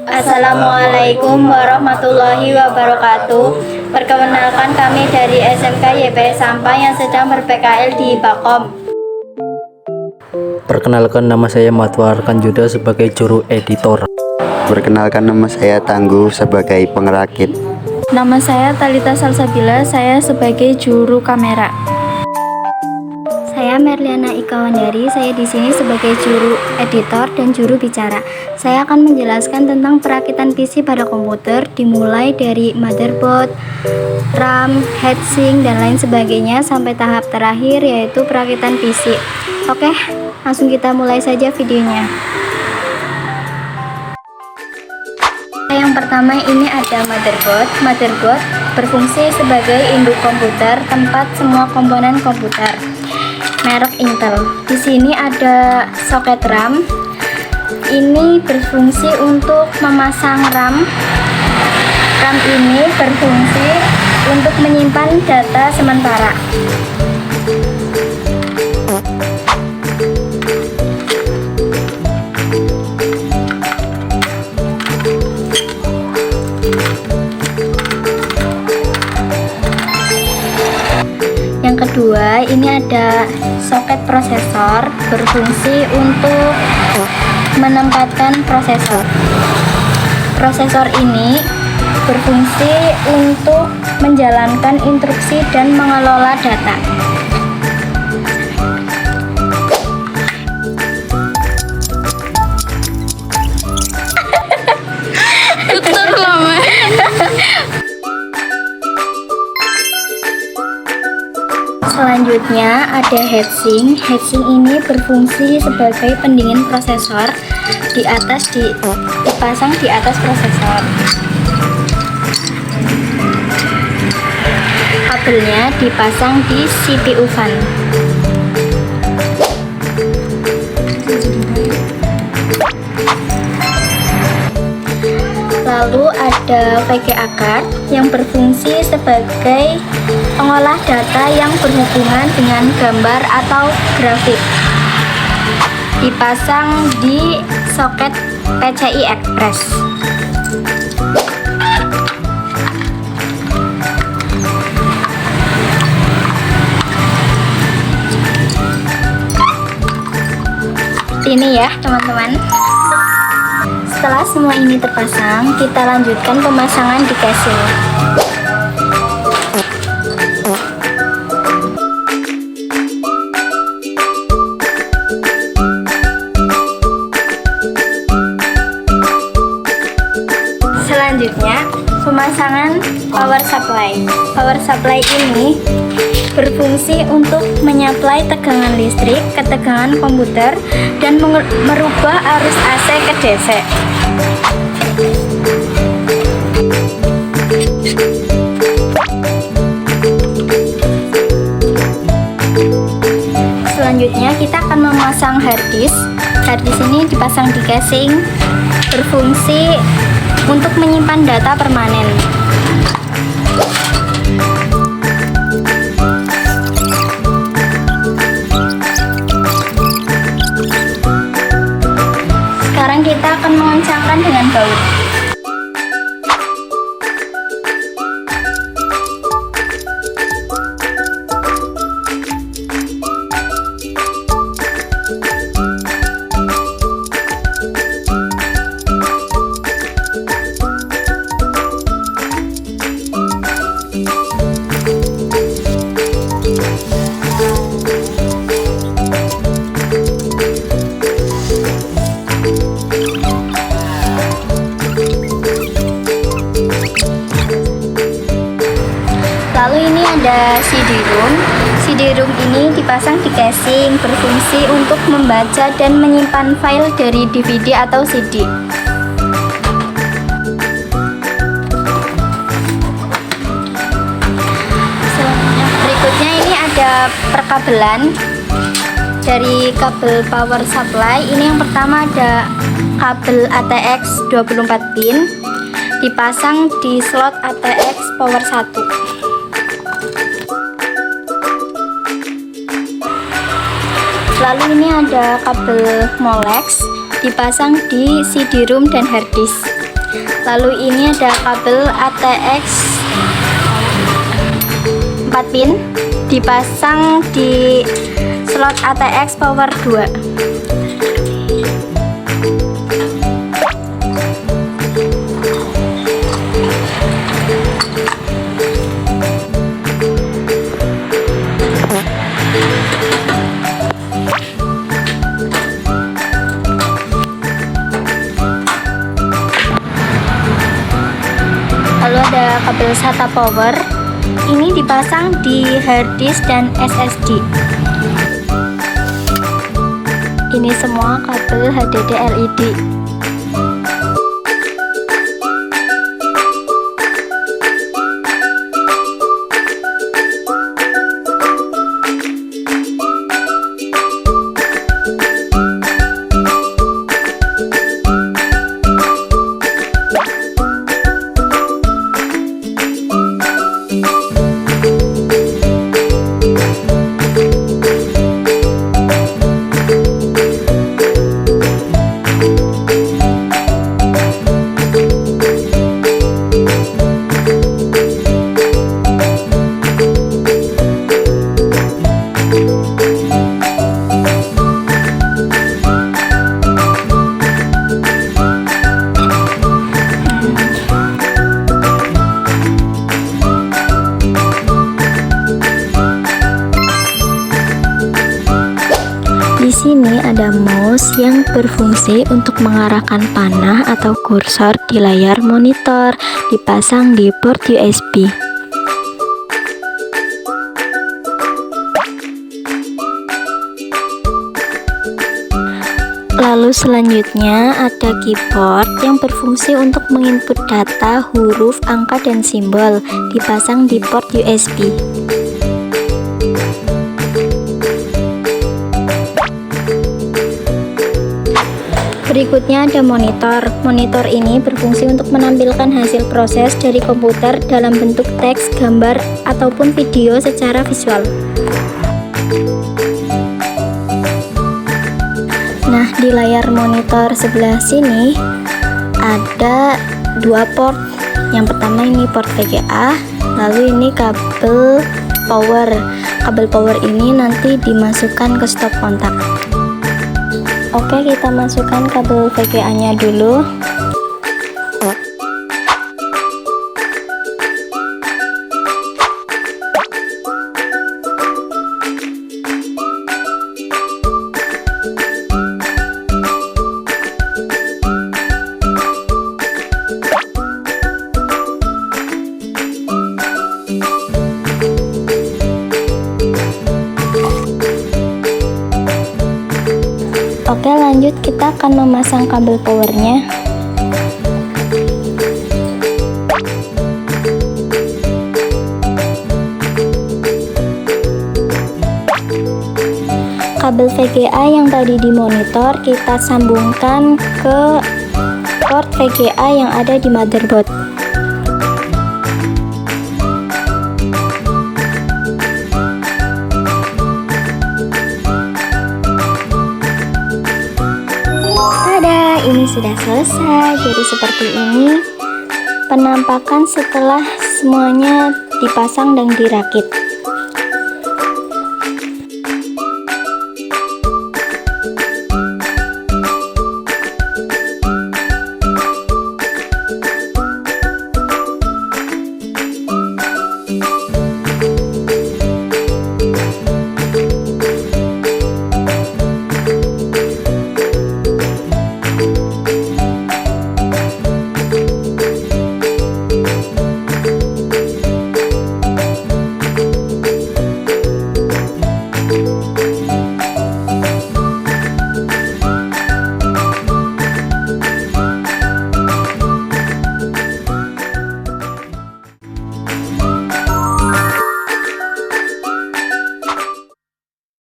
Assalamualaikum warahmatullahi wabarakatuh. Perkenalkan, kami dari SMK YPS Sampang yang sedang ber-PKL di Bakom. Perkenalkan, nama saya Matwar Kanjuda sebagai juru editor. Perkenalkan, nama saya Tangguh sebagai pengerakit. Nama saya Talita Salsabila, saya sebagai juru kamera. Saya Merliana Ikawandari, saya di sini sebagai juru editor dan juru bicara. Saya akan menjelaskan tentang perakitan PC pada komputer, dimulai dari motherboard, RAM, heatsink, dan lain sebagainya sampai tahap terakhir yaitu perakitan PC. Oke, langsung kita mulai saja videonya. Yang pertama ini ada motherboard. Motherboard berfungsi sebagai induk komputer, tempat semua komponen komputer. Merek Intel. Di sini ada soket RAM. Ini berfungsi untuk memasang RAM. RAM ini berfungsi untuk menyimpan data sementara. Yang kedua, ini ada soket prosesor, berfungsi untuk menempatkan prosesor. Prosesor ini berfungsi untuk menjalankan instruksi dan mengelola data. Selanjutnya ada heatsink. Heatsink ini berfungsi sebagai pendingin prosesor, dipasang di atas prosesor. Kabelnya dipasang di CPU fan. Lalu ada VGA card yang berfungsi sebagai pengolah data yang berhubungan dengan gambar atau grafik. Dipasang di soket PCI Express. Ini ya teman-teman. Setelah semua ini terpasang, kita lanjutkan pemasangan di casing. Selanjutnya, pemasangan power supply. Power supply ini berfungsi untuk menyuplai tegangan listrik ke tegangan komputer dan merubah arus AC ke DC. Selanjutnya kita akan memasang harddisk. Harddisk ini dipasang di casing, berfungsi untuk menyimpan data permanen. Sekarang kita akan mengencangkan dengan baut. Lalu ini ada CD-ROM. CD-ROM ini dipasang di casing, berfungsi untuk membaca dan menyimpan file dari DVD atau CD. Berikutnya ini ada perkabelan dari kabel power supply. Ini yang pertama ada kabel ATX 24 pin, dipasang di slot ATX power 1. Lalu ini ada kabel Molex dipasang di CD-ROM dan harddisk. Lalu ini ada kabel ATX 4 pin dipasang di slot ATX power 2. Lalu ada kabel SATA power, ini dipasang di harddisk dan SSD. Ini semua kabel HDD LED. Di sini ada mouse yang berfungsi untuk mengarahkan panah atau kursor di layar monitor, dipasang di port USB. Lalu selanjutnya ada keyboard yang berfungsi untuk menginput data, huruf, angka, dan simbol, dipasang di port USB. Berikutnya ada monitor. Monitor ini berfungsi untuk menampilkan hasil proses dari komputer dalam bentuk teks, gambar, ataupun video secara visual. Nah, di layar monitor sebelah sini ada dua port. Yang pertama ini port VGA, lalu ini kabel power. Kabel power ini nanti dimasukkan ke stop kontak. Oke, kita masukkan kabel VGA-nya dulu. Oke, lanjut kita akan memasang kabel powernya. Kabel VGA yang tadi di monitor kita sambungkan ke port VGA yang ada di motherboard. Ini sudah selesai. Jadi seperti ini penampakan setelah semuanya dipasang dan dirakit.